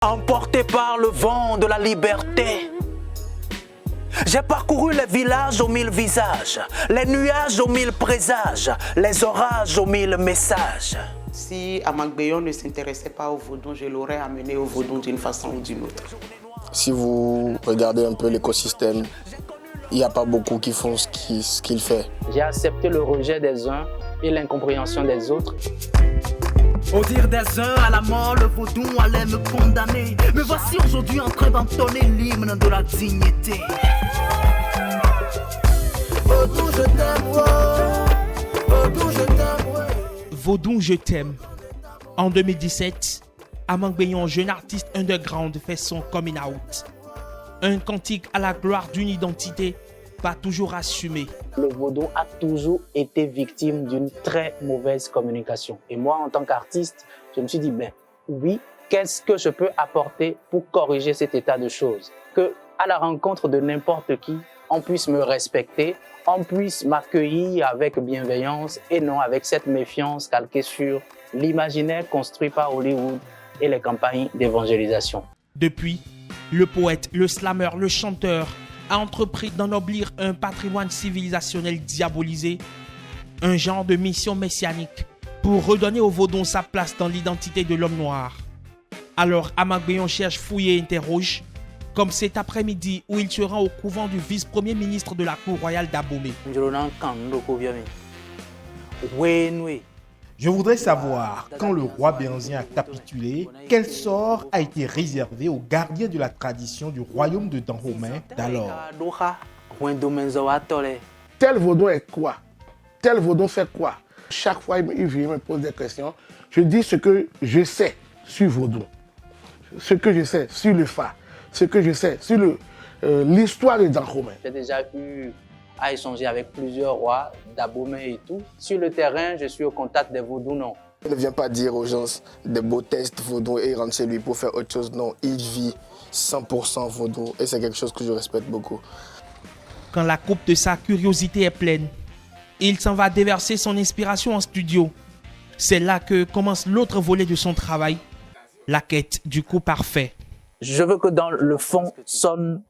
Emporté par le vent de la liberté, j'ai parcouru les villages aux mille visages, les nuages aux mille présages, les orages aux mille messages. Si Amagbeyon ne s'intéressait pas au vaudou, je l'aurais amené au vaudou d'une façon ou d'une autre. Si vous regardez un peu l'écosystème, il n'y a pas beaucoup qui font ce qu'il fait. J'ai accepté le rejet des uns et l'incompréhension des autres. Au dire des uns, à la mort, le vaudou allait me condamner. Me voici aujourd'hui en train d'entonner l'hymne de la dignité. Vaudou, je t'aime, ouais. Vaudou, je t'aime, ouais. Vaudou, je t'aime. En 2017, Amagbeyon, jeune artiste underground, fait son coming out. Un cantique à la gloire d'une identité pas toujours assumée. Le vaudou a toujours été victime d'une très mauvaise communication. Et moi, en tant qu'artiste, je me suis dit, oui, qu'est-ce que je peux apporter pour corriger cet état de choses? Que, à la rencontre de n'importe qui, on puisse me respecter, on puisse m'accueillir avec bienveillance et non avec cette méfiance calquée sur l'imaginaire construit par Hollywood et les campagnes d'évangélisation. Depuis, le poète, le slammer, le chanteur a entrepris d'ennoblir un patrimoine civilisationnel diabolisé, un genre de mission messianique pour redonner au vaudou sa place dans l'identité de l'homme noir. Alors Amagbeyon cherche, fouille et interroge, comme cet après-midi où il se rend au couvent du vice-premier ministre de la cour royale d'Abomey. Je voudrais savoir, quand le roi Béanzin a capitulé, quel sort a été réservé aux gardiens de la tradition du royaume de Dahomey d'alors. Tel vaudou est quoi? Tel vaudou fait quoi? Chaque fois, il vient me pose des questions. Je dis ce que je sais sur vaudou, ce que je sais sur le Fa, ce que je sais sur l'histoire de Dahomey. J'ai déjà eu à échanger avec plusieurs rois d'Abomey et tout. Sur le terrain, je suis au contact des vaudous, non. Il ne vient pas dire aux gens des beaux tests vaudou et il rentre chez lui pour faire autre chose. Non, il vit 100% vaudou et c'est quelque chose que je respecte beaucoup. Quand la coupe de sa curiosité est pleine, il s'en va déverser son inspiration en studio. C'est là que commence l'autre volet de son travail, la quête du coup parfait. Je veux que dans le fond sonne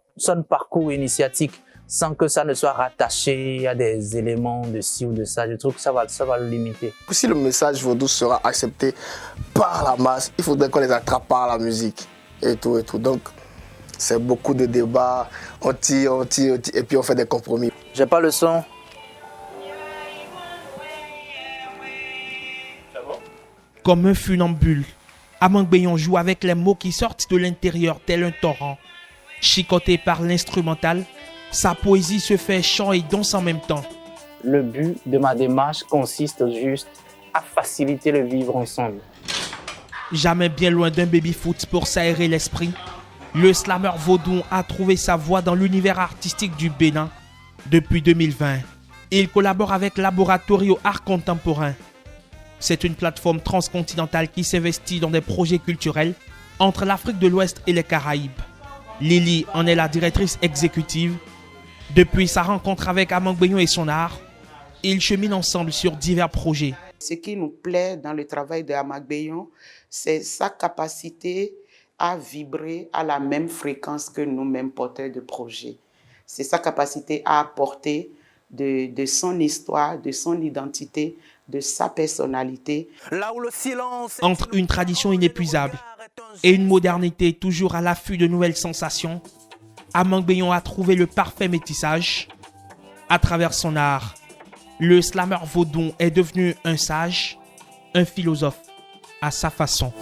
parcours initiatique, sans que ça ne soit rattaché à des éléments de ci ou de ça. Je trouve que ça va le limiter. Si le message vaudou sera accepté par la masse, il faudrait qu'on les attrape par la musique et tout et tout. Donc, c'est beaucoup de débats, on tire, et puis on fait des compromis. J'ai pas le son. Comme un funambule, Amagbeyon joue avec les mots qui sortent de l'intérieur tel un torrent. Chicoté par l'instrumental, sa poésie se fait chant et danse en même temps. Le but de ma démarche consiste juste à faciliter le vivre ensemble. Jamais bien loin d'un baby-foot pour s'aérer l'esprit, le slammer vaudou a trouvé sa voie dans l'univers artistique du Bénin depuis 2020. Il collabore avec Laboratorio Art Contemporain. C'est une plateforme transcontinentale qui s'investit dans des projets culturels entre l'Afrique de l'Ouest et les Caraïbes. Lily en est la directrice exécutive. Depuis sa rencontre avec Amagbeyon et son art, ils cheminent ensemble sur divers projets. Ce qui nous plaît dans le travail de Amagbeyon, c'est sa capacité à vibrer à la même fréquence que nous-mêmes porteurs de projets. C'est sa capacité à apporter de son histoire, de son identité, de sa personnalité. Là où le silence Entre une tradition inépuisable et une modernité toujours à l'affût de nouvelles sensations, Amagbeyon a trouvé le parfait métissage. À travers son art, le slammer vaudou est devenu un sage, un philosophe à sa façon.